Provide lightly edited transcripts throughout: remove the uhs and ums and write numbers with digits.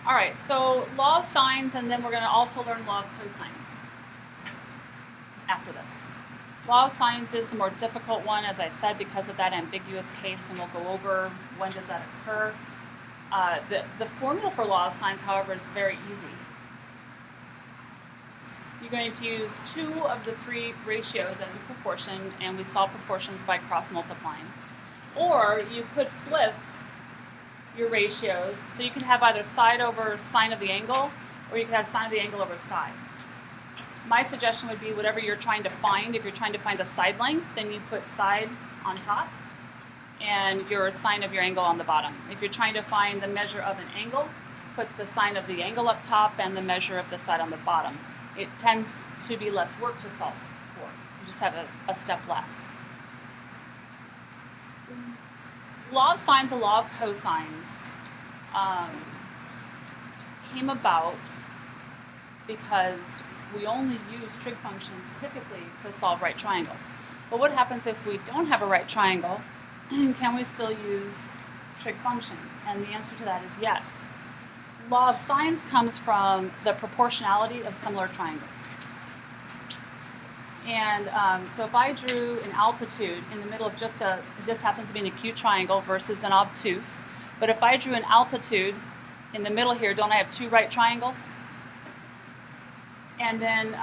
All right, so law of sines, and then we're going to also learn law of cosines after this. Law of sines is the more difficult one, as I said, because of that ambiguous case, and we'll go over when does that occur. The formula for law of sines, however, is very easy. You're going to use 2 of the 3 ratios as a proportion, and we solve proportions by cross-multiplying. Or you could flip your ratios, so you can have either side over sine of the angle, or you could have sine of the angle over side. My suggestion would be whatever you're trying to find. If you're trying to find the side length, then you put side on top and your sine of your angle on the bottom. If you're trying to find the measure of an angle, put the sine of the angle up top and the measure of the side on the bottom. It tends to be less work to solve for. You just have a step less. Law of sines and law of cosines came about because we only use trig functions typically to solve right triangles. But what happens if we don't have a right triangle? Can we still use trig functions? And the answer to that is yes. Law of sines comes from the proportionality of similar triangles. And so if I drew an altitude in the middle of just this happens to be an acute triangle versus an obtuse, but if I drew an altitude in the middle here, don't I have 2 right triangles? And then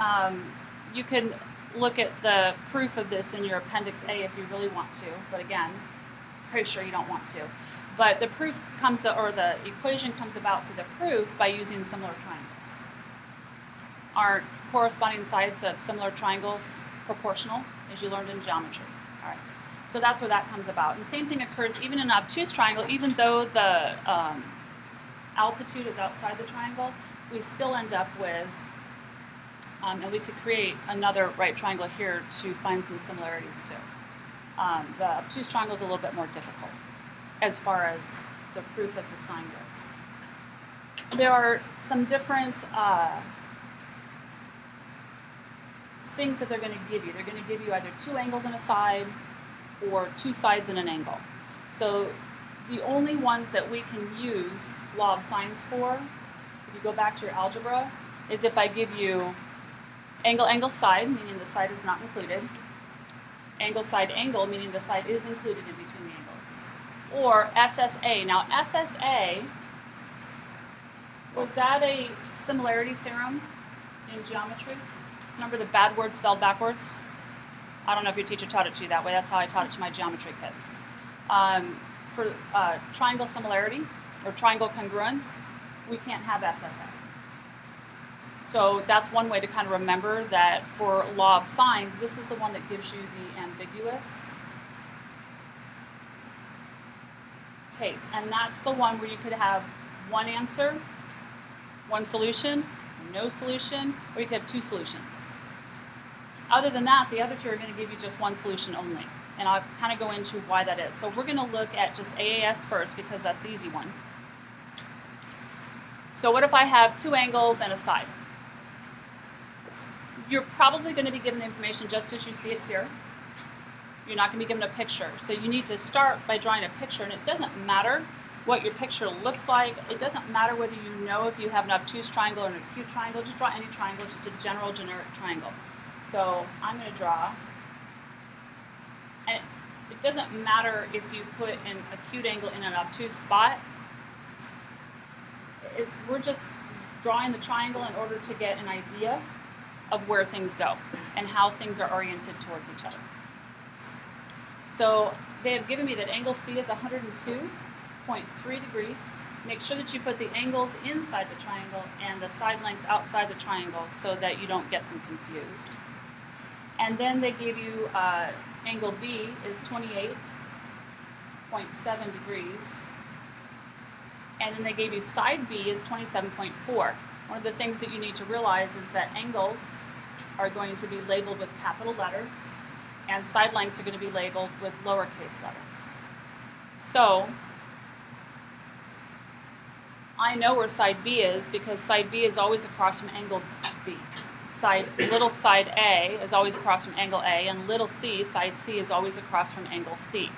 you can look at the proof of this in your Appendix A if you really want to, but again, pretty sure you don't want to. But the proof comes, or the equation comes about through the proof by using similar triangles. Aren't corresponding sides of similar triangles proportional, as you learned in geometry? All right. So that's where that comes about. And same thing occurs even in an obtuse triangle, even though the altitude is outside the triangle, we still end up with, and we could create another right triangle here to find some similarities too. The obtuse triangle is a little bit more difficult as far as the proof of the sine goes. There are some different things that they're going to give you. They're going to give you either 2 angles and a side or 2 sides and an angle. So the only ones that we can use law of sines for, if you go back to your algebra, is if I give you angle, angle, side, meaning the side is not included, angle, side, angle, meaning the side is included in between the angles, or SSA. Now SSA, was that a similarity theorem in geometry? Remember the bad word spelled backwards? I don't know if your teacher taught it to you that way. That's how I taught it to my geometry kids. For triangle similarity or triangle congruence, we can't have SSA. So that's one way to kind of remember that for law of sines, this is the one that gives you the ambiguous case. And that's the one where you could have one answer, one solution, no solution, or you could have 2 solutions. Other than that, the other 2 are going to give you just one solution only. And I'll kind of go into why that is. So we're going to look at just AAS first because that's the easy one. So what if I have 2 angles and a side? You're probably going to be given the information just as you see it here. You're not going to be given a picture. So you need to start by drawing a picture, and it doesn't matter what your picture looks like. It doesn't matter whether you know if you have an obtuse triangle or an acute triangle. Just draw any triangle, just a general generic triangle. So I'm going to draw, and it doesn't matter if you put an acute angle in an obtuse spot. We're just drawing the triangle in order to get an idea of where things go and how things are oriented towards each other. So they have given me that angle C is 102.3 degrees. Make sure that you put the angles inside the triangle and the side lengths outside the triangle so that you don't get them confused. And then they give you angle B is 28.7 degrees. And then they gave you side B is 27.4. One of the things that you need to realize is that angles are going to be labeled with capital letters and side lengths are going to be labeled with lowercase letters. So I know where side B is because side B is always across from angle B. Little side A is always across from angle A, and little c, side C, is always across from angle C.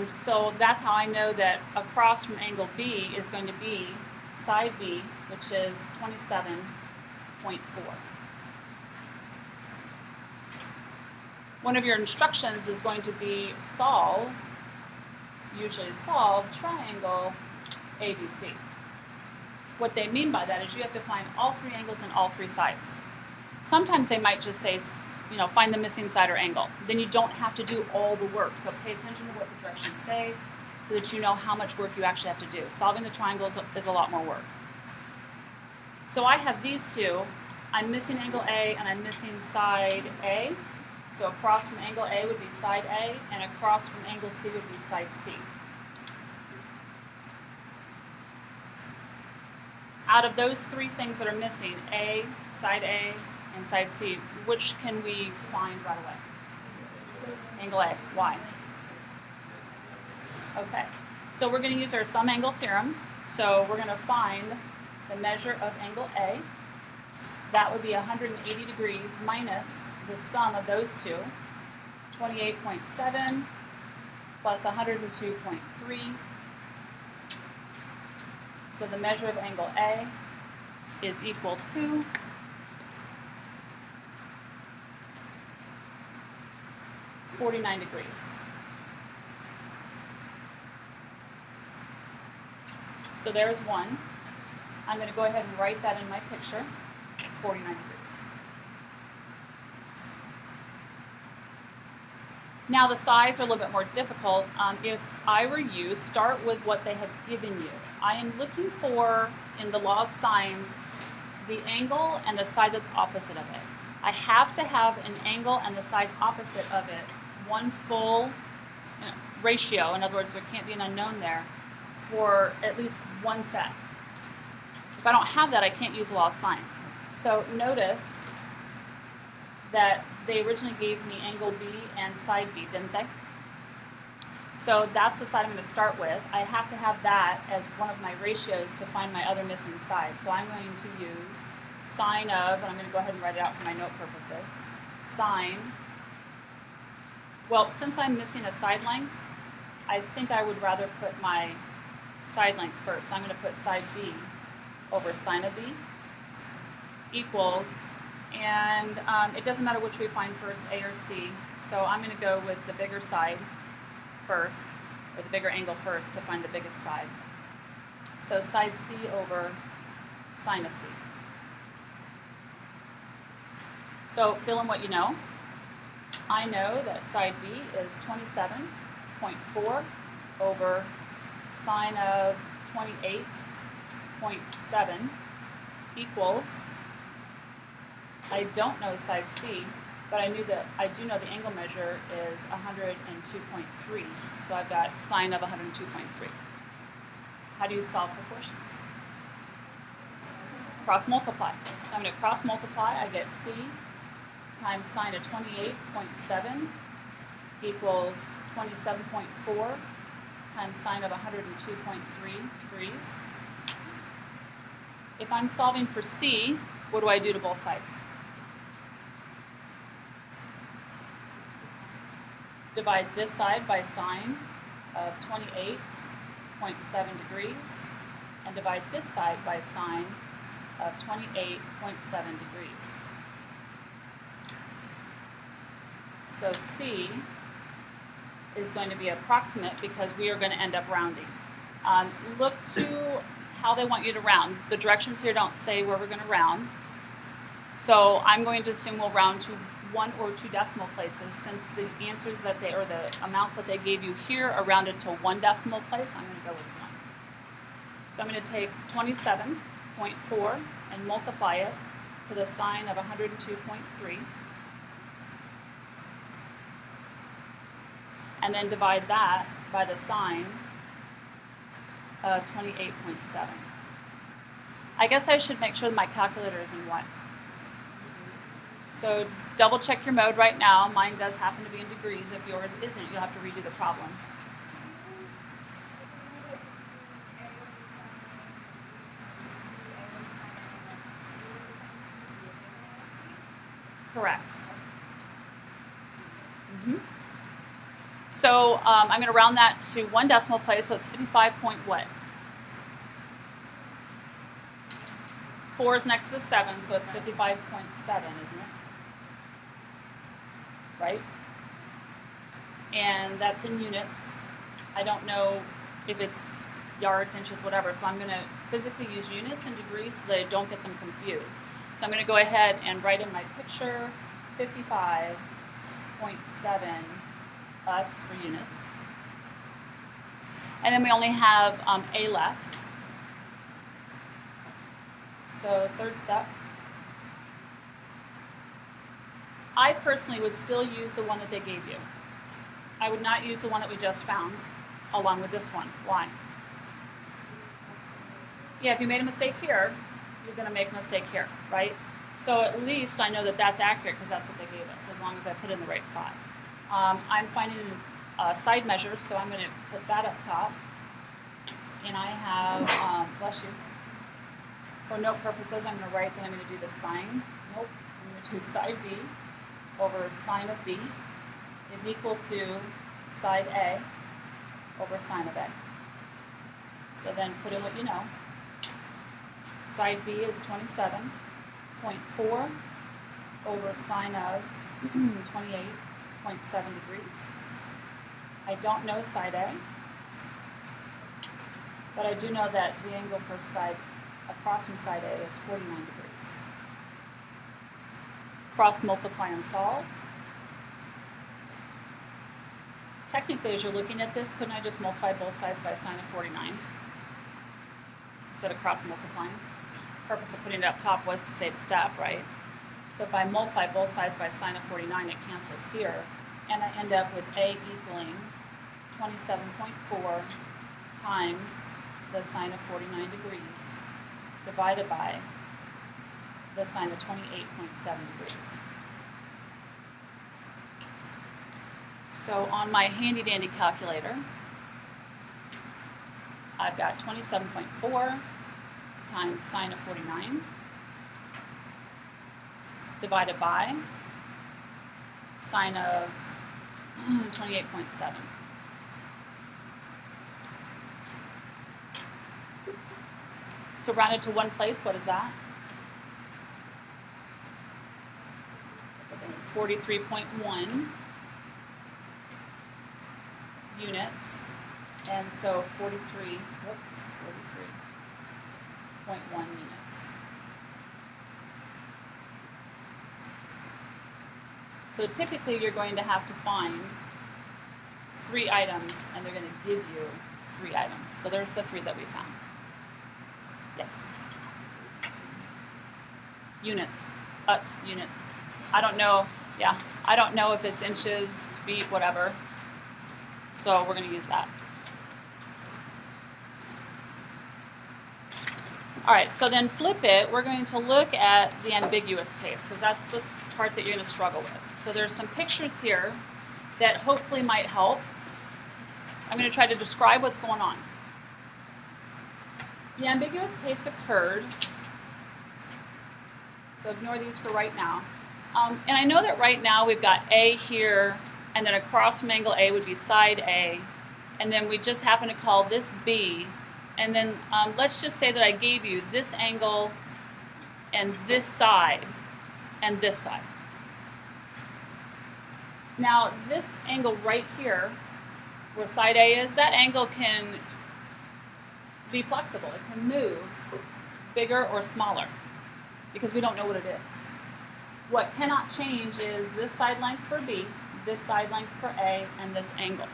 And so that's how I know that across from angle B is going to be side B, which is 27.4. One of your instructions is going to be usually solve triangle ABC. What they mean by that is you have to find all three angles and all three sides. Sometimes they might just say, find the missing side or angle. Then you don't have to do all the work. So pay attention to what the directions say so that you know how much work you actually have to do. Solving the triangles is a lot more work. So I have these two. I'm missing angle A and I'm missing side A. So across from angle A would be side A, and across from angle C would be side C. Out of those three things that are missing, A, side A, and side C, which can we find right away? Angle A. Why? Okay, so we're going to use our sum angle theorem. So we're going to find the measure of angle A. That would be 180 degrees minus the sum of those two, 28.7 plus 102.3. So the measure of angle A is equal to 49 degrees. So there's one. I'm going to go ahead and write that in my picture. It's 49 degrees. Now the sides are a little bit more difficult. If I were you, start with what they have given you. I am looking for, in the law of sines, the angle and the side that's opposite of it. I have to have an angle and the side opposite of it, one full ratio. In other words, there can't be an unknown there for at least one set. If I don't have that, I can't use the law of sines. So notice that they originally gave me angle B and side B, didn't they? So that's the side I'm going to start with. I have to have that as one of my ratios to find my other missing side. So I'm going to use sine of, and I'm going to go ahead and write it out for my note purposes, sine. Well, since I'm missing a side length, I think I would rather put my side length first. So I'm going to put side B over sine of B equals, and it doesn't matter which we find first, A or C, so I'm going to go with the bigger side first, or the bigger angle first to find the biggest side. So side C over sine of C. So fill in what you know. I know that side B is 27.4 over sine of 28.7 equals, I don't know side C, but I do know the angle measure is 102.3. So I've got sine of 102.3. How do you solve proportions? Cross multiply. So I'm going to cross multiply. I get C times sine of 28.7 equals 27.4 times sine of 102.3 degrees. If I'm solving for C, what do I do to both sides? Divide this side by sine of 28.7 degrees, and divide this side by sine of 28.7 degrees. So C is going to be approximate because we are going to end up rounding. Look to how they want you to round. The directions here don't say where we're going to round. So I'm going to assume we'll round to 1 or 2 decimal places, since the answers that or the amounts that they gave you here are rounded to 1 decimal place. I'm going to go with 1. So I'm going to take 27.4 and multiply it to the sine of 102.3. And then divide that by the sine of 28.7. I guess I should make sure that my calculator is in what? So double check your mode right now. Mine does happen to be in degrees. If yours isn't, you'll have to redo the problem. Correct. So I'm going to round that to 1 decimal place, so it's 55 point what? 4 is next to the 7, so it's 55.7, isn't it? Right? And that's in units. I don't know if it's yards, inches, whatever, so I'm going to physically use units and degrees so that I don't get them confused. So I'm going to go ahead and write in my picture 55.7 UTs for units. And then we only have A left. So third step. I personally would still use the one that they gave you. I would not use the one that we just found along with this one. Why? Yeah, if you made a mistake here, you're going to make a mistake here, right? So at least I know that that's accurate because that's what they gave us, as long as I put it in the right spot. I'm finding side measures, so I'm going to put that up top. And I have, bless you, for note purposes, I'm going to write that I'm going to do the sine. Nope, I'm going to do side B over sine of B is equal to side A over sine of A. So then put in what you know. Side B is 27.4 over sine of 28.7 degrees. I don't know side A, but I do know that the angle for side across from side A is 49 degrees. Cross multiply and solve. Technically, as you're looking at this, couldn't I just multiply both sides by sine of 49 instead of cross multiplying? The purpose of putting it up top was to save a step, right? So if I multiply both sides by sine of 49, it cancels here, and I end up with A equaling 27.4 times the sine of 49 degrees divided by the sine of 28.7 degrees. So on my handy dandy calculator, I've got 27.4 times sine of 49 divided by sine of 28.7. So rounded to one place, what is that? 43.1 units, and so 43.1 units. So typically you're going to have to find 3 items, and they're going to give you 3 items. So there's the 3 that we found. Yes. Units. UTs, units. I don't know, yeah, I don't know if it's inches, feet, whatever. So we're going to use that. All right, so then flip it. We're going to look at the ambiguous case, because that's the part that you're going to struggle with. So there's some pictures here that hopefully might help. I'm going to try to describe what's going on. The ambiguous case occurs, so ignore these for right now. And I know that right now we've got A here, and then across from angle A would be side A, and then we just happen to call this B, and then let's just say that I gave you this angle and this side and this side. Now this angle right here, where side A is, that angle can be flexible. It can move bigger or smaller because we don't know what it is. What cannot change is this side length for B, this side length for A, and this angle.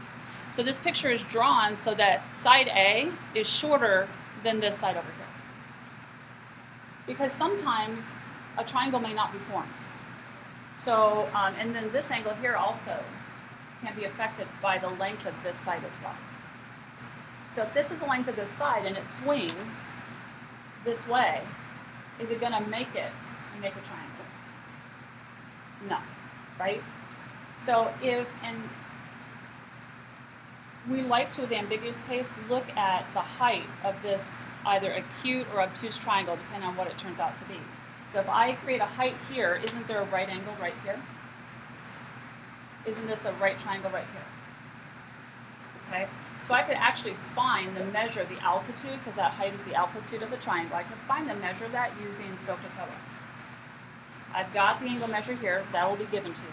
So this picture is drawn so that side A is shorter than this side over here. Because sometimes a triangle may not be formed. So, and then this angle here also can be affected by the length of this side as well. So if this is the length of this side and it swings this way, is it going to make it and make a triangle? No, right? So if, and we like to, with the ambiguous case, look at the height of this either acute or obtuse triangle, depending on what it turns out to be. So if I create a height here, isn't there a right angle right here? Isn't this a right triangle right here? Okay? So I could actually find the measure of the altitude, because that height is the altitude of the triangle. I could find the measure of that using SOHCAHTOA. I've got the angle measure here. That will be given to you.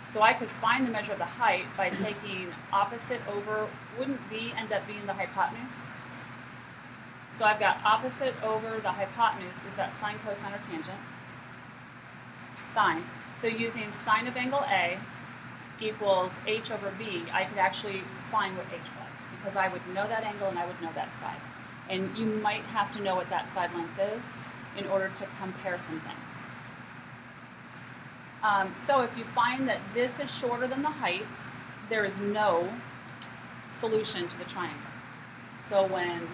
So I could find the measure of the height by taking opposite over, wouldn't B end up being the hypotenuse? So I've got opposite over the hypotenuse, is that sine, cosine, or tangent? Sine. So using sine of angle A equals h over b, I could actually find what h was, because I would know that angle and I would know that side. And you might have to know what that side length is in order to compare some things. So if you find that this is shorter than the height, there is no solution to the triangle. So when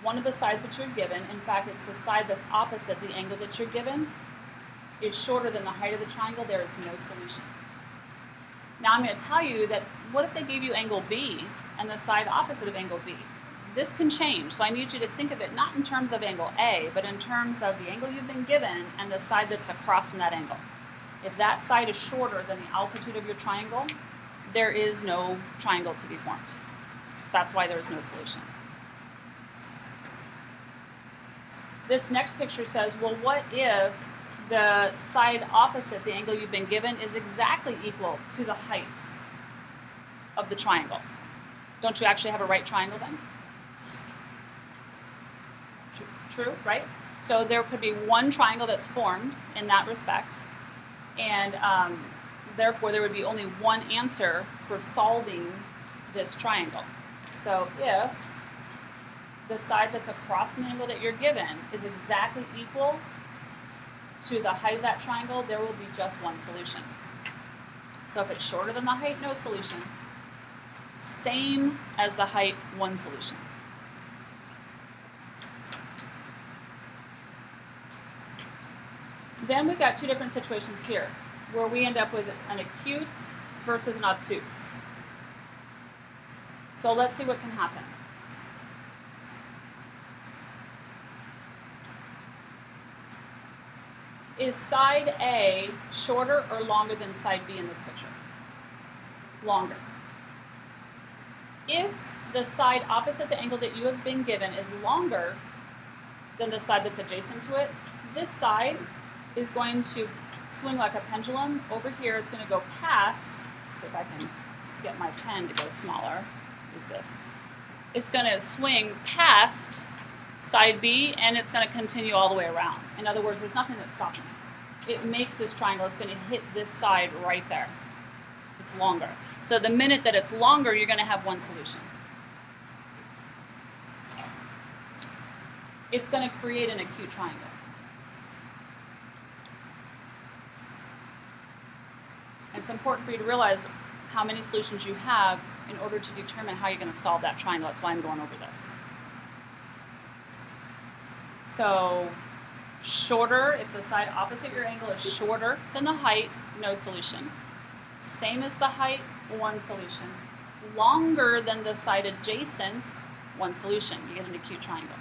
one of the sides that you're given, in fact it's the side that's opposite the angle that you're given, is shorter than the height of the triangle, there is no solution. Now I'm going to tell you that what if they gave you angle B and the side opposite of angle B? This can change, so I need you to think of it not in terms of angle A, but in terms of the angle you've been given and the side that's across from that angle. If that side is shorter than the altitude of your triangle, there is no triangle to be formed. That's why there is no solution. This next picture says, well, what if the side opposite the angle you've been given is exactly equal to the height of the triangle? Don't you actually have a right triangle then? True, right? So there could be one triangle that's formed in that respect, and therefore there would be only one answer for solving this triangle. So if the side that's across an angle that you're given is exactly equal to the height of that triangle, there will be just one solution. So if it's shorter than the height, no solution. Same as the height, one solution. Then we've got two different situations here, where we end up with an acute versus an obtuse. So let's see what can happen. Is side A shorter or longer than side B in this picture? Longer. If the side opposite the angle that you have been given is longer than the side that's adjacent to it, this side is going to swing like a pendulum. Over here, it's going to go past, see if I can get my pen to go smaller, use this. It's going to swing past side B, and it's going to continue all the way around. In other words, there's nothing that's stopping it. It makes this triangle, it's going to hit this side right there. It's longer. So the minute that it's longer, you're going to have one solution. It's going to create an acute triangle. It's important for you to realize how many solutions you have in order to determine how you're going to solve that triangle. That's why I'm going over this. So, shorter, if the side opposite your angle is shorter than the height, no solution. Same as the height, one solution. Longer than the side adjacent, one solution. You get an acute triangle.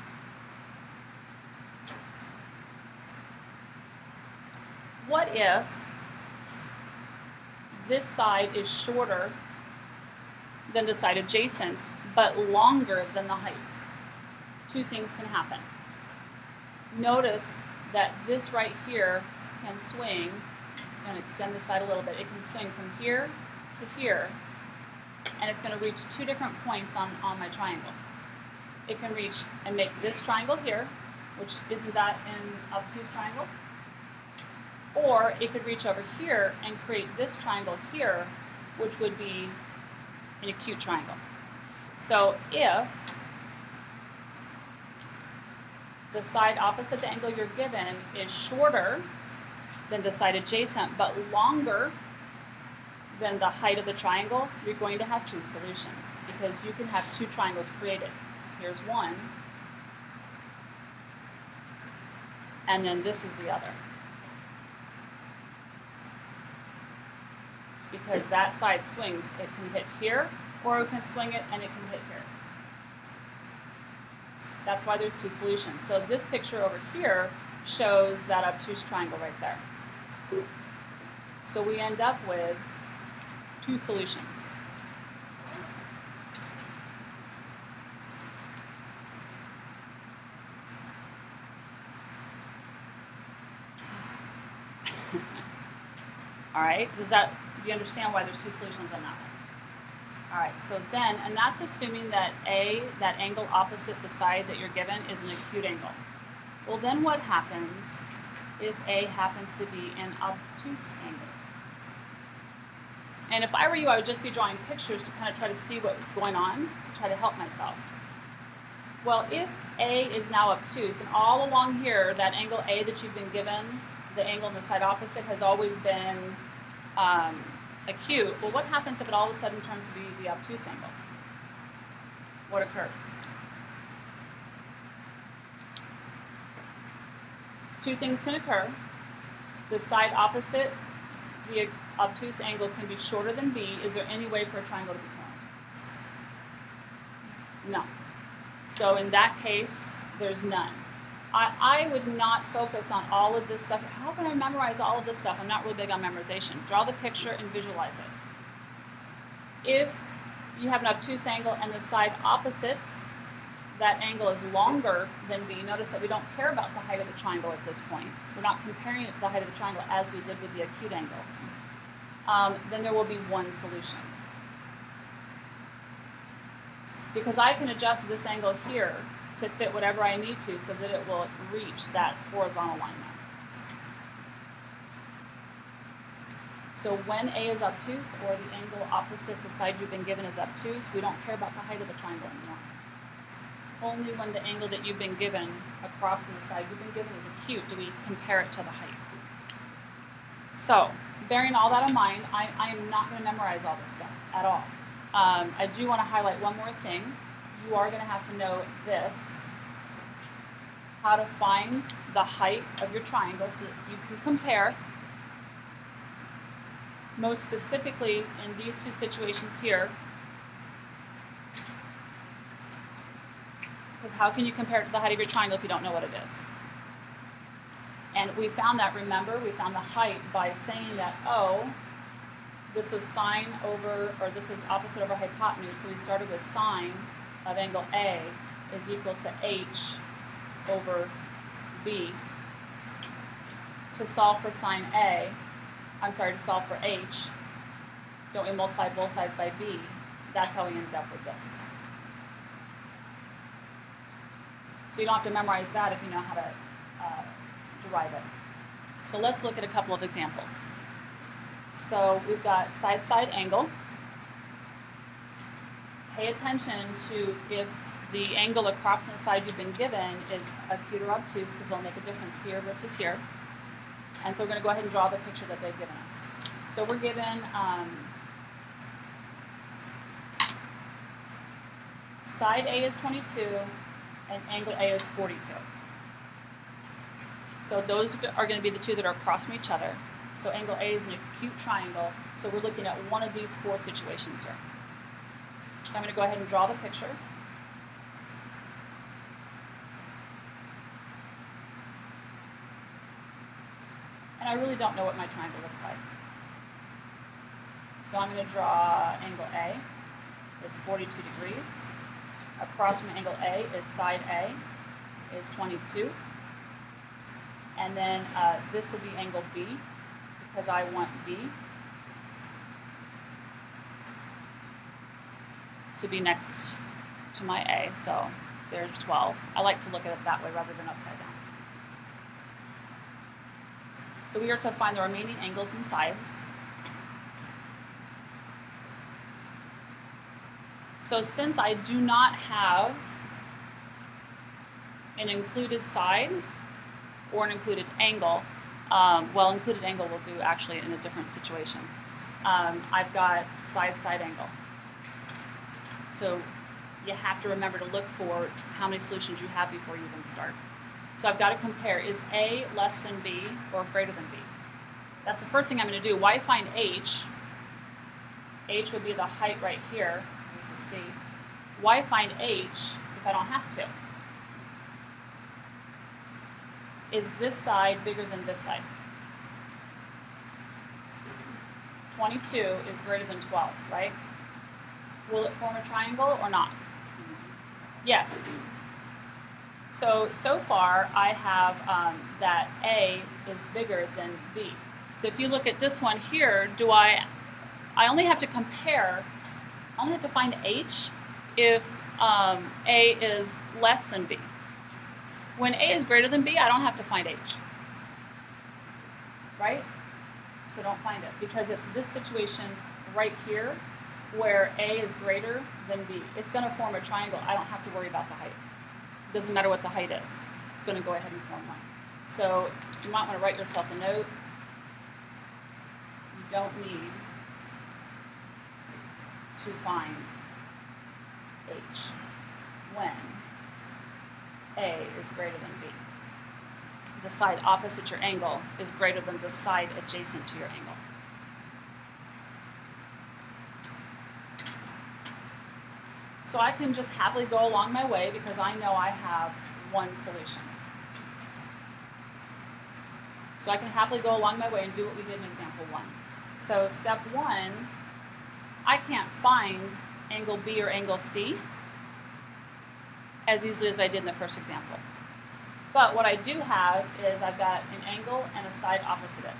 What if this side is shorter than the side adjacent, but longer than the height? Two things can happen. Notice that this right here can swing. It's going to extend the side a little bit. It can swing from here to here, and it's going to reach two different points on my triangle. It can reach and make this triangle here, which isn't that an obtuse triangle? Or it could reach over here and create this triangle here, which would be an acute triangle. So if the side opposite the angle you're given is shorter than the side adjacent, but longer than the height of the triangle, you're going to have two solutions, because you can have two triangles created. Here's one, and then this is the other. Because that side swings, it can hit here, or it can swing it and it can hit here. That's why there's two solutions. So this picture over here shows that obtuse triangle right there. So we end up with two solutions. All right, do you understand why there's two solutions on that one? All right, so then, and that's assuming that that angle opposite the side that you're given, is an acute angle. Well, then what happens if A happens to be an obtuse angle? And if I were you, I would just be drawing pictures to kind of try to see what's going on, to try to help myself. Well, if A is now obtuse, and all along here, that angle A that you've been given, the angle on the side opposite, has always been acute, well, what happens if it all of a sudden turns to be the obtuse angle? What occurs? Two things can occur. The side opposite the obtuse angle can be shorter than B. Is there any way for a triangle to be formed? No. So in that case, there's none. I would not focus on all of this stuff. How can I memorize all of this stuff? I'm not really big on memorization. Draw the picture and visualize it. If you have an obtuse angle and the side opposites, that angle is longer than B. Notice that we don't care about the height of the triangle at this point. We're not comparing it to the height of the triangle as we did with the acute angle. Then there will be one solution. Because I can adjust this angle here to fit whatever I need to so that it will reach that horizontal line now. So when A is obtuse, or the angle opposite the side you've been given is obtuse, we don't care about the height of the triangle anymore. Only when the angle that you've been given across on the side you've been given is acute do we compare it to the height. So, bearing all that in mind, I am not going to memorize all this stuff at all. I do want to highlight one more thing. You are going to have to know this, how to find the height of your triangle so that you can compare. Most specifically in these two situations here, because how can you compare it to the height of your triangle if you don't know what it is? And we found that, remember, we found the height by saying that, oh, this was sine over, or this is opposite over hypotenuse, so we started with sine of angle A is equal to h over b. To solve for sine A, to solve for h, don't we multiply both sides by b? That's how we ended up with this. So you don't have to memorize that if you know how to derive it. So let's look at a couple of examples. So we've got side-side angle. Pay attention to if the angle across the side you've been given is acute or obtuse, because they'll make a difference here versus here. And so we're going to go ahead and draw the picture that they've given us. So we're given side A is 22 and angle A is 42. So those are going to be the two that are across from each other. So angle A is an acute triangle, so we're looking at one of these four situations here. So I'm going to go ahead and draw the picture. And I really don't know what my triangle looks like. So I'm going to draw angle A. It's 42 degrees. Across from angle A is side A, is 22. And then this will be angle B, because I want B to be next to my A, so there's 12. I like to look at it that way rather than upside down. So we are to find the remaining angles and sides. So since I do not have an included side or an included angle, well, included angle will do actually in a different situation. I've got side-side angle. So you have to remember to look for how many solutions you have before you even start. So I've got to compare, is A less than B or greater than B? That's the first thing I'm going to do. Why find H? H would be the height right here. This is C. Why find H if I don't have to? Is this side bigger than this side? 22 is greater than 12, right? Will it form a triangle or not? Yes. So far I have that A is bigger than B. So if you look at this one here, I only have to compare, I only have to find H if A is less than B. When A is greater than B, I don't have to find H, right? So don't find it, because it's this situation right here where A is greater than B. It's going to form a triangle. I don't have to worry about the height. It doesn't matter what the height is. It's going to go ahead and form one. So you might want to write yourself a note. You don't need to find H when A is greater than B. The side opposite your angle is greater than the side adjacent to your angle. So I can just happily go along my way because I know I have one solution. So I can happily go along my way and do what we did in example 1. So step 1, I can't find angle B or angle C as easily as I did in the first example. But what I do have is I've got an angle and a side opposite it.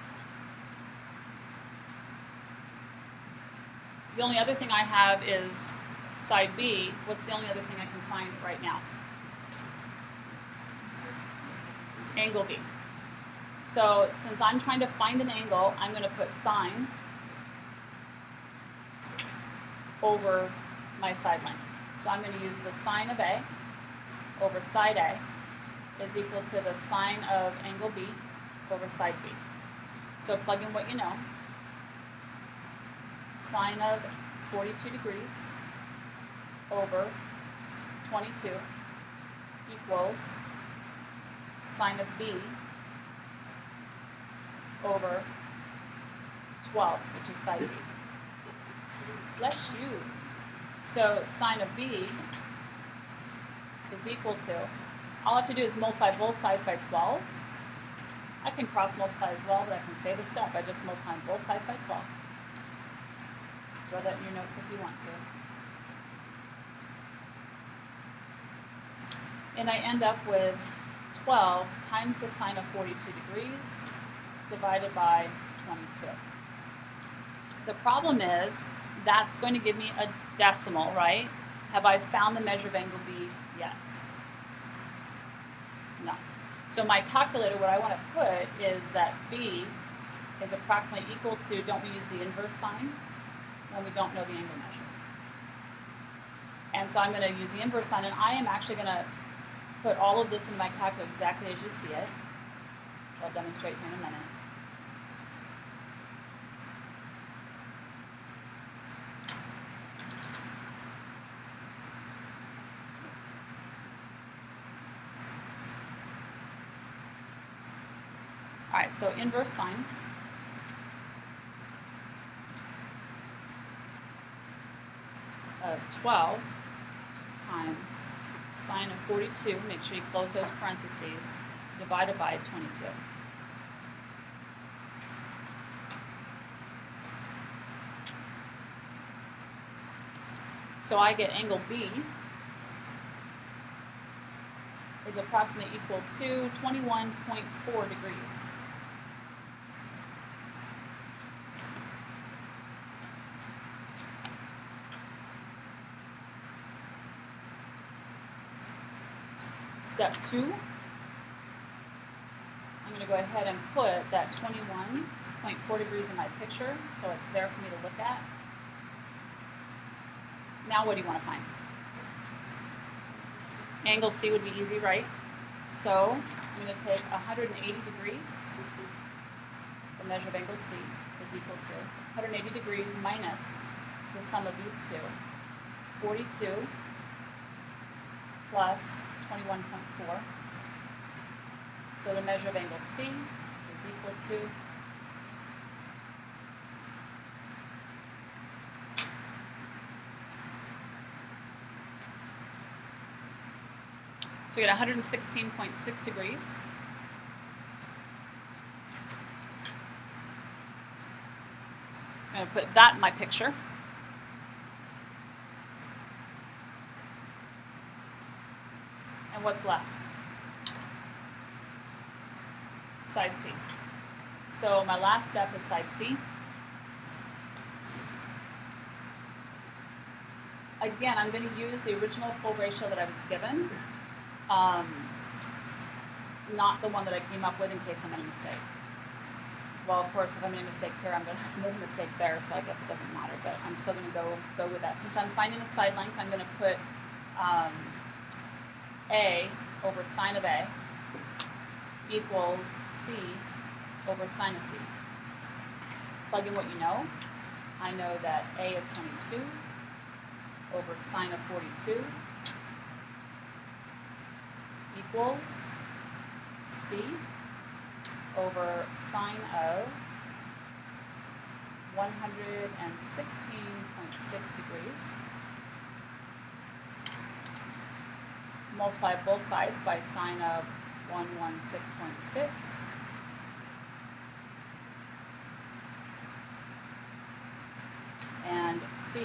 The only other thing I have is side B. What's the only other thing I can find right now? Angle B. So since I'm trying to find an angle, I'm going to put sine over my side length. So I'm going to use the sine of A over side A is equal to the sine of angle B over side B. So plug in what you know. Sine of 42 degrees over 22 equals sine of B over 12, which is side B. Bless you. So sine of B is equal to, all I have to do is multiply both sides by 12. I can cross multiply as well, but I can save the step by just multiplying both sides by 12. Throw that in your notes if you want to. And I end up with 12 times the sine of 42 degrees divided by 22. The problem is that's going to give me a decimal, right? Have I found the measure of angle B yet? No. So my calculator, what I want to put is that B is approximately equal to, don't we use the inverse sign when we don't know the angle measure? And so I'm going to use the inverse sign, and I am actually going to put all of this into my calculator exactly as you see it. I'll demonstrate here in a minute. All right, so inverse sine of 12 times sine of 42, make sure you close those parentheses, divided by 22. So I get angle B is approximately equal to 21.4 degrees. Step 2, I'm going to go ahead and put that 21.4 degrees in my picture, so it's there for me to look at. Now what do you want to find? Angle C would be easy, right? So I'm going to take 180 degrees. The measure of angle C is equal to 180 degrees minus the sum of these two, 42 plus 21.4. So the measure of angle C is equal to we get 116.6 degrees. I'm going to put that in my picture. And what's left? Side C. So my last step is side C. Again, I'm going to use the original full ratio that I was given, not the one that I came up with in case I made a mistake. Well, of course, if I made a mistake here, I'm going to make a mistake there, so I guess it doesn't matter, but I'm still going to go with that. Since I'm finding a side length, I'm going to put A over sine of A equals C over sine of C. Plug in what you know. I know that A is 22 over sine of 42 equals C over sine of 116.6 degrees. Multiply both sides by sine of 116.6. And C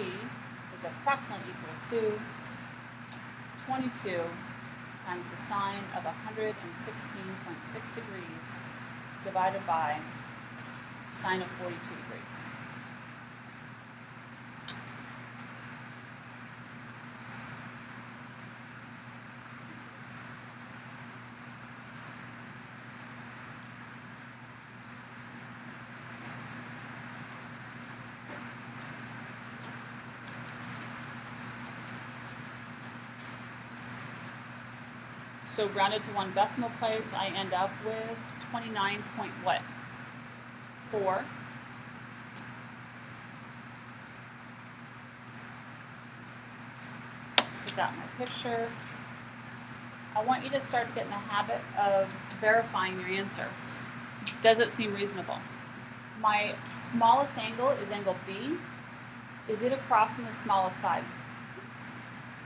is approximately equal to 22 times the sine of 116.6 degrees divided by sine of 42 degrees. So rounded to one decimal place, I end up with 29 point what? 4. Put that in my picture. I want you to start getting the habit of verifying your answer. Does it seem reasonable? My smallest angle is angle B. Is it across from the smallest side?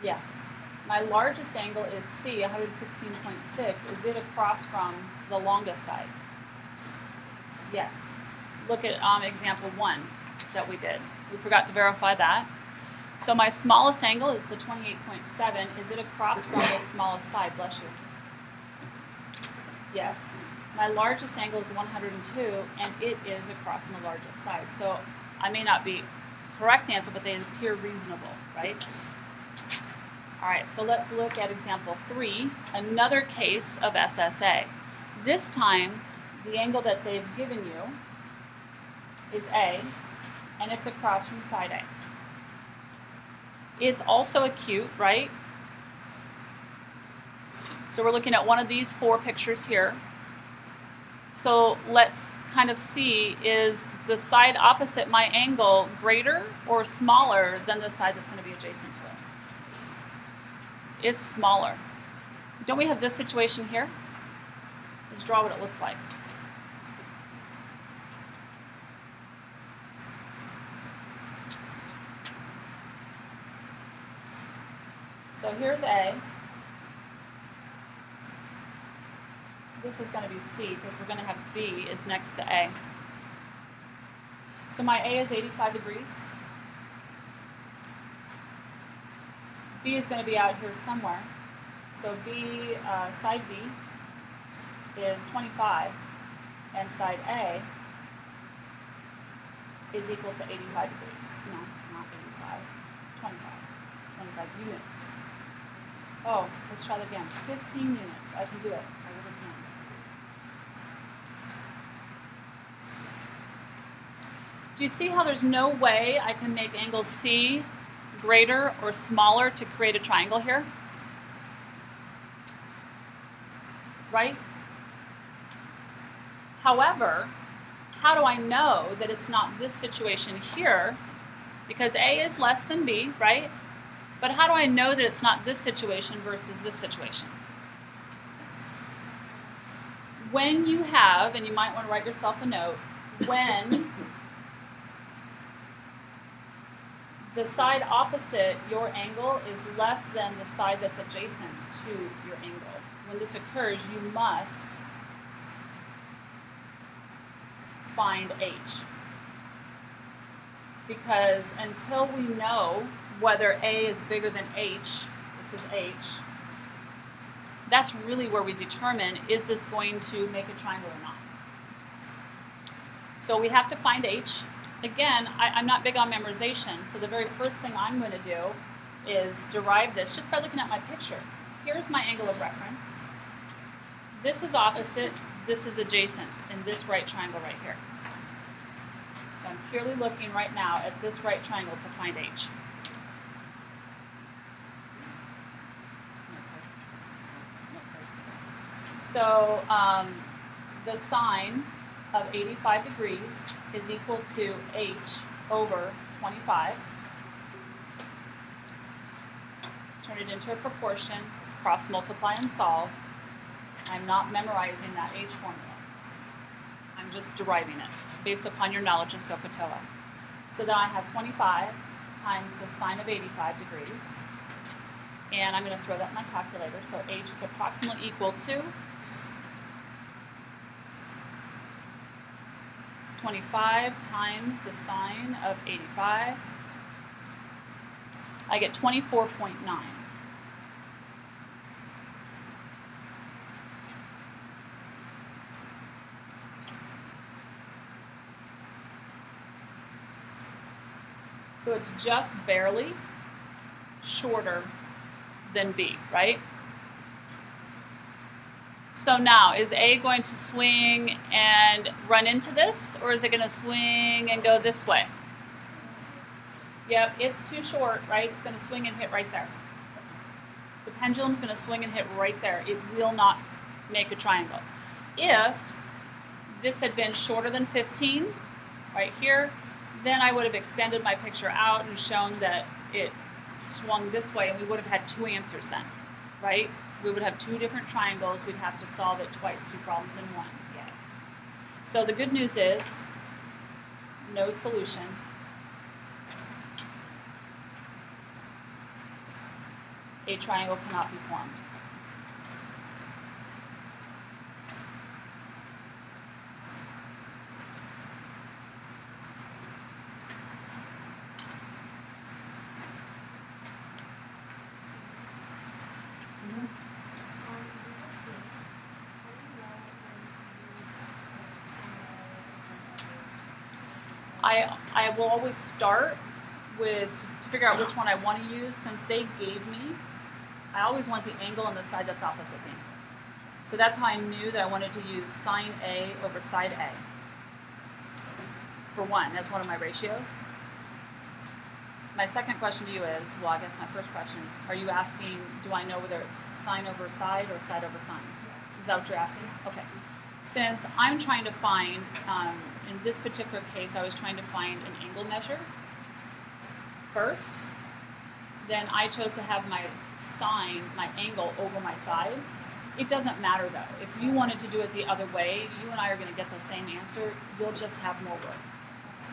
Yes. My largest angle is C, 116.6. Is it across from the longest side? Yes. Look at example 1 that we did. We forgot to verify that. So my smallest angle is the 28.7. Is it across from the smallest side? Bless you. Yes. My largest angle is 102, and it is across from the largest side. So I may not be correct answer, but they appear reasonable, right? All right, so let's look at example 3, another case of SSA. This time, the angle that they've given you is A, and it's across from side A. It's also acute, right? So we're looking at one of these 4 pictures here. So let's kind of see, is the side opposite my angle greater or smaller than the side that's going to be adjacent to it? It's smaller. Don't we have this situation here? Let's draw what it looks like. So here's A. This is going to be C because we're going to have B is next to A. So my A is 85 degrees. B is going to be out here somewhere. So B, side B is 25, and side A is equal to 85 degrees. No, not 85, 25 units. Oh, let's try that again. 15 units. I can do it. I really can. Do you see how there's no way I can make angle C greater or smaller to create a triangle here? Right? However, how do I know that it's not this situation here? Because A is less than B, right? But how do I know that it's not this situation versus this situation? When you have, and you might want to write yourself a note, when the side opposite your angle is less than the side that's adjacent to your angle. When this occurs, you must find H. Because until we know whether A is bigger than H, this is H, that's really where we determine, is this going to make a triangle or not? So we have to find h. Again, I'm not big on memorization, so the very first thing I'm going to do is derive this just by looking at my picture. Here's my angle of reference. This is opposite, this is adjacent in this right triangle right here. So I'm purely looking right now at this right triangle to find h. So the sine of 85 degrees is equal to h over 25. Turn it into a proportion, cross multiply and solve. I'm not memorizing that h formula. I'm just deriving it based upon your knowledge of SOHCAHTOA. So then I have 25 times the sine of 85 degrees. And I'm going to throw that in my calculator. So h is approximately equal to 25 times the sine of 85. I get 24.9. So it's just barely shorter than B, right? So now, is A going to swing and run into this, or is it going to swing and go this way? Yep, it's too short, right? It's going to swing and hit right there. The pendulum's going to swing and hit right there. It will not make a triangle. If this had been shorter than 15, right here, then I would have extended my picture out and shown that it swung this way, and we would have had two answers then, right? We would have two different triangles. We'd have to solve it twice, two problems in one. Yay. So the good news is no solution. A triangle cannot be formed. I will always start with, to figure out which one I want to use, since they gave me, I always want the angle on the side that's opposite me. So that's how I knew that I wanted to use sine A over side A. For one, that's one of my ratios. My second question to you is, well, I guess my first question is, are you asking, do I know whether it's sine over side or side over sine? Is that what you're asking? Okay. Since I'm trying to find, in this particular case, I was trying to find an angle measure first. Then I chose to have my sine, my angle, over my side. It doesn't matter though. If you wanted to do it the other way, you and I are going to get the same answer. You'll just have more work.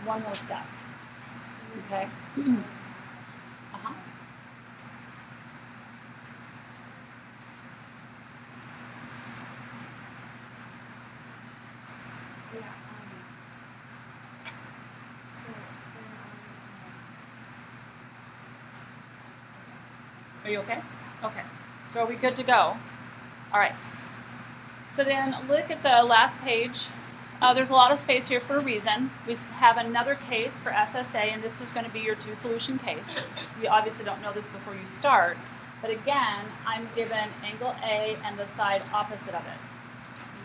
One more step. Okay? Uh-huh. Are you okay? Okay. So are we good to go? All right. So then look at the last page. There's a lot of space here for a reason. We have another case for SSA, and this is going to be your two-solution case. You obviously don't know this before you start, but again, I'm given angle A and the side opposite of it.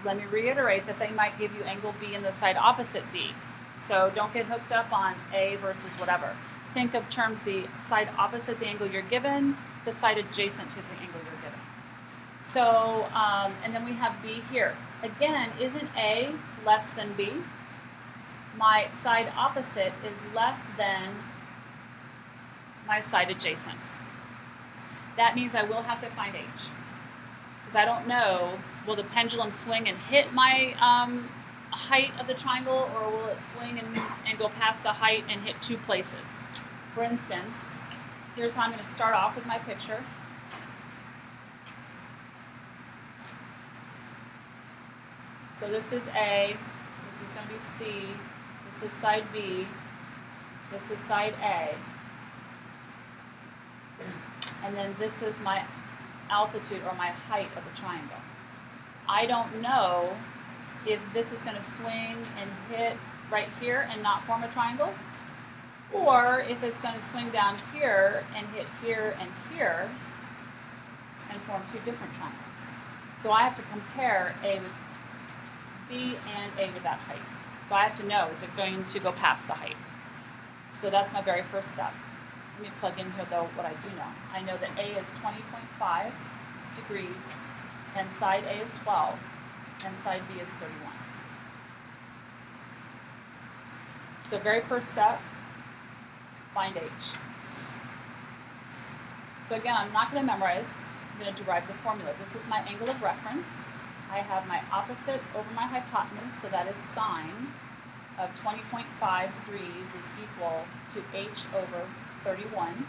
Let me reiterate that they might give you angle B and the side opposite B. So don't get hooked up on A versus whatever. Think of terms the side opposite the angle you're given, the side adjacent to the angle you're given. So, and then we have B here. Again, isn't A less than B? My side opposite is less than my side adjacent. That means I will have to find H. Because I don't know, will the pendulum swing and hit my height of the triangle, or will it swing and go past the height and hit two places? For instance, here's how I'm going to start off with my picture. So this is A, this is going to be C, this is side B, this is side A, and then this is my altitude or my height of the triangle. I don't know if this is going to swing and hit right here and not form a triangle, or if it's going to swing down here and hit here and form two different triangles. So I have to compare A with B and A with that height. So I have to know, is it going to go past the height? So that's my very first step. Let me plug in here though what I do know. I know that A is 20.5 degrees and side A is 12 and side B is 31. So very first step, find H. So again, I'm not going to memorize. I'm going to derive the formula. This is my angle of reference. I have my opposite over my hypotenuse, so that is sine of 20.5 degrees is equal to H over 31.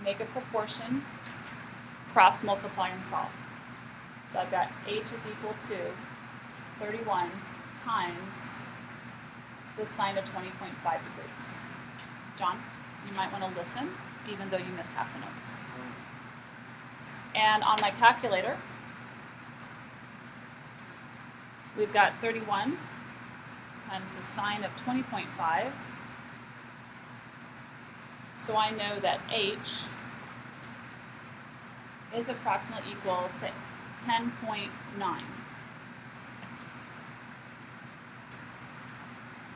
Make a proportion, cross multiply and solve. So I've got H is equal to 31 times the sine of 20.5 degrees. John, you might want to listen, even though you missed half the notes. And on my calculator, we've got 31 times the sine of 20.5. So I know that H is approximately equal to 10.9.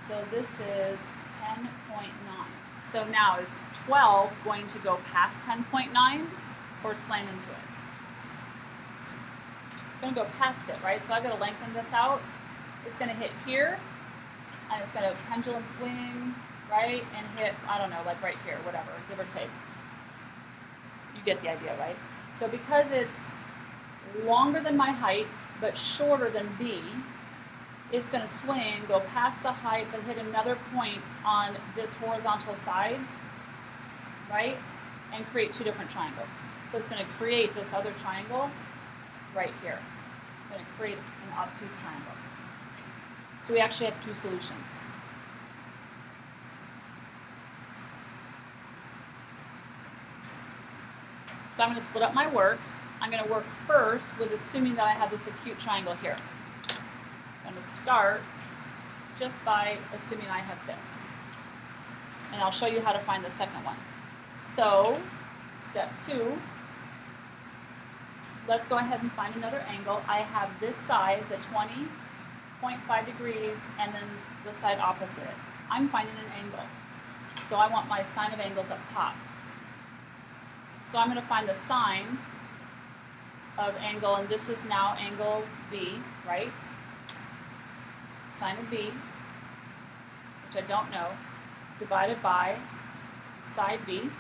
So this is 10.9. So now is 12 going to go past 10.9 or slam into it? It's going to go past it, right? So I've got to lengthen this out. It's going to hit here, and it's going to pendulum swing, right? And hit, I don't know, like right here, whatever, give or take. You get the idea, right? So because it's longer than my height, but shorter than B, it's going to swing, go past the height, but hit another point on this horizontal side, right? And create two different triangles. So it's going to create this other triangle right here. It's going to create an obtuse triangle. So we actually have two solutions. So I'm going to split up my work. I'm going to work first with assuming that I have this acute triangle here. So I'm going to start just by assuming I have this. And I'll show you how to find the second one. So, step 2, let's go ahead and find another angle. I have this side, the 20.5 degrees, and then the side opposite it. I'm finding an angle. So I want my sine of angles up top. So I'm going to find the sine of angle, and this is now angle B, right? Sine of B, which I don't know, divided by side B,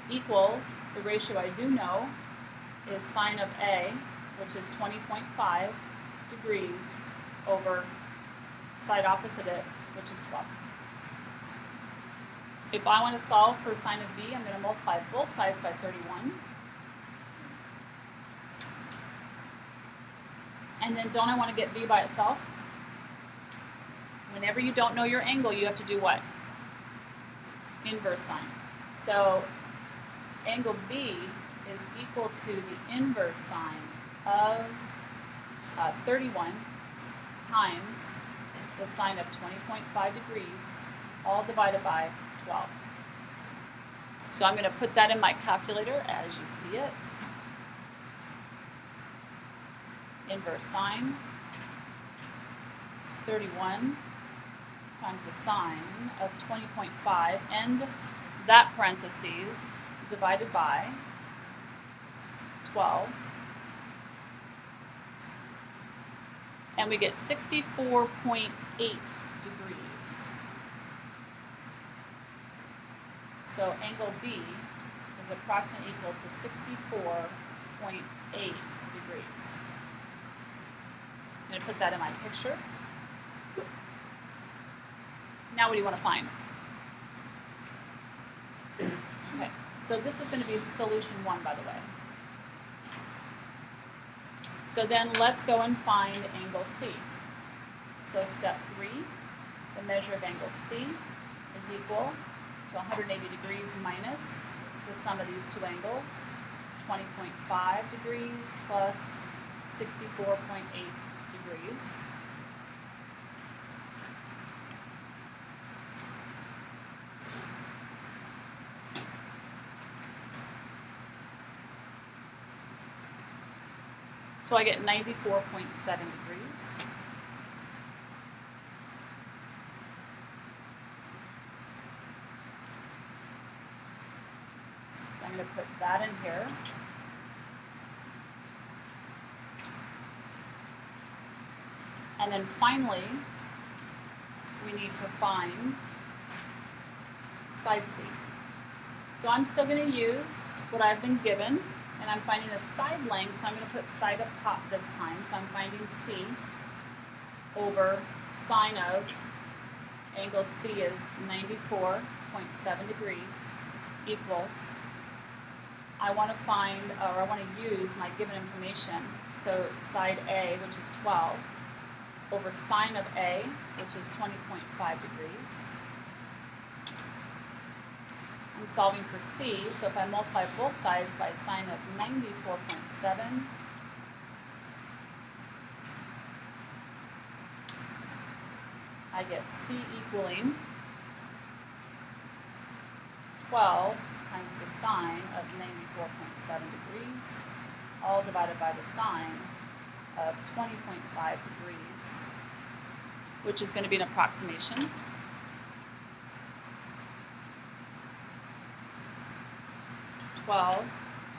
equals, the ratio I do know is sine of A, which is 20.5 degrees over side opposite it, which is 12. If I want to solve for sine of B, I'm going to multiply both sides by 31. And then don't I want to get B by itself? Whenever you don't know your angle, you have to do what? Inverse sine. So angle B is equal to the inverse sine of 31 times the sine of 20.5 degrees, all divided by 12. So I'm going to put that in my calculator as you see it. Inverse sine, 31 times the sine of 20.5, and that parentheses divided by 12, and we get 64.8 degrees. So angle B is approximately equal to 64.8 degrees. I'm going to put that in my picture. Now what do you want to find? Okay, so this is going to be solution 1, by the way. So then let's go and find angle C. So step 3, the measure of angle C is equal to 180 degrees minus the sum of these two angles, 20.5 degrees plus 64.8 degrees. So I get 94.7 degrees. So I'm going to put that in here. And then finally, we need to find side C. So I'm still going to use what I've been given, and I'm finding the side length, so I'm going to put side up top this time. So I'm finding C over sine of angle C is 94.7 degrees equals, I want to find, or I want to use my given information, so side A, which is 12, over sine of A, which is 20.5 degrees. I'm solving for C, so if I multiply both sides by sine of 94.7, I get C equaling 12 times the sine of 94.7 degrees, all divided by the sine of 20.5 degrees, which is going to be an approximation.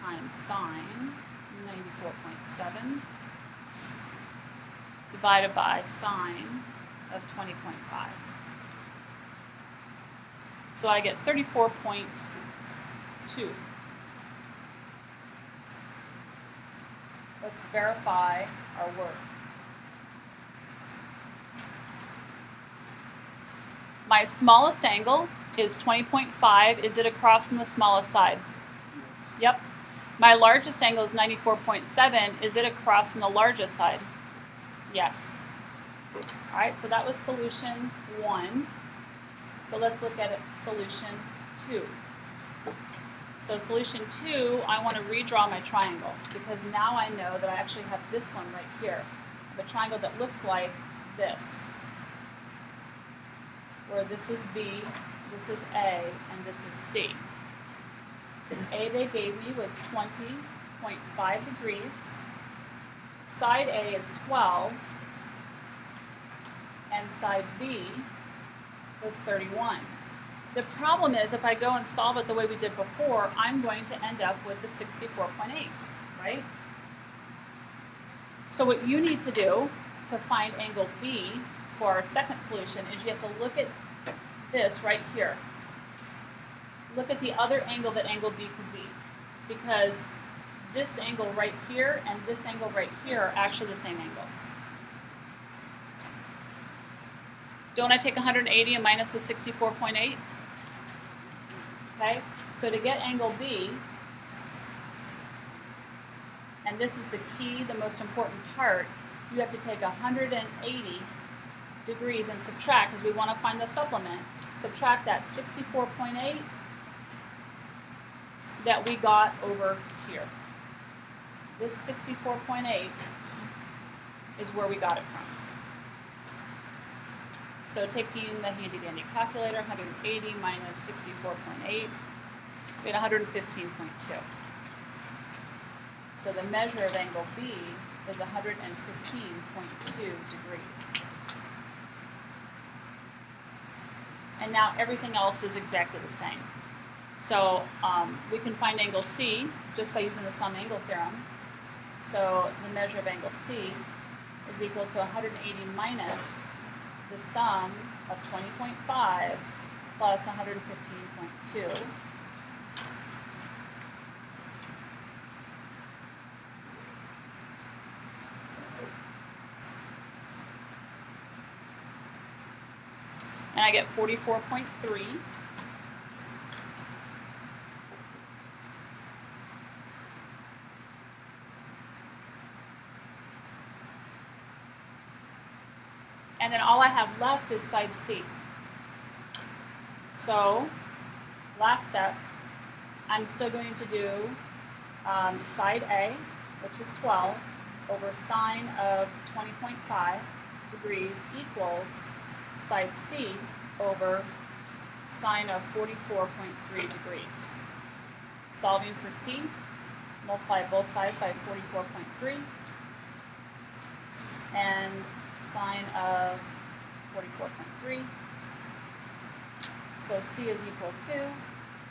Times sine 94.7 divided by sine of 20.5. So I get 34.2. Let's verify our work. My smallest angle is 20.5. Is it across from the smallest side? Yep. My largest angle is 94.7. Is it across from the largest side? Yes. All right, so that was solution 1. So let's look at solution 2. So solution 2, I want to redraw my triangle because now I know that I actually have this one right here. I have a triangle that looks like this, where this is B, this is A, and this is C. A they gave me was 20.5 degrees. Side A is 12, and side B was 31. The problem is if I go and solve it the way we did before, I'm going to end up with the 64.8, right? So what you need to do to find angle B for our second solution is you have to look at this right here. Look at the other angle that angle B could be, because this angle right here and this angle right here are actually the same angles. Don't I take 180 and minus the 64.8? Okay, so to get angle B, and this is the key, the most important part, you have to take 180 degrees and subtract, because we want to find the supplement. Subtract that 64.8 that we got over here. This 64.8 is where we got it from. So taking the handy dandy calculator, 180 minus 64.8, we get 115.2. So the measure of angle B is 115.2 degrees. And now everything else is exactly the same. So we can find angle C just by using the sum angle theorem. So the measure of angle C is equal to 180 minus the sum of 20.5 plus 115.2. And I get 44.3. And then all I have left is side C. So, last step, I'm still going to do side A, which is 12, over sine of 20.5 degrees equals side C over sine of 44.3 degrees. Solving for C, multiply both sides by 44.3, and sine of 44.3. So C is equal to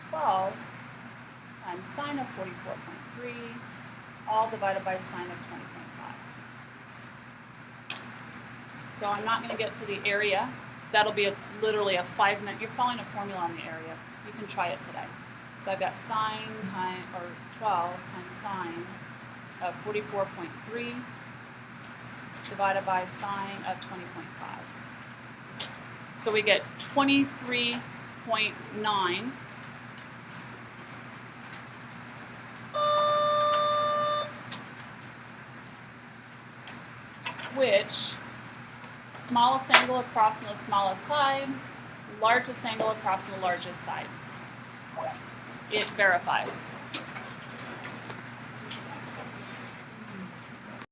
12 times sine of 44.3, all divided by sine of 20.5. So I'm not going to get to the area. That'll be literally a 5-minute. You're following a formula on the area. You can try it today. So I've got sine times, or 12 times sine of 44.3 divided by sine of 20.5. So we get 23.9 which smallest angle across from the smallest side, largest angle across from the largest side. It verifies.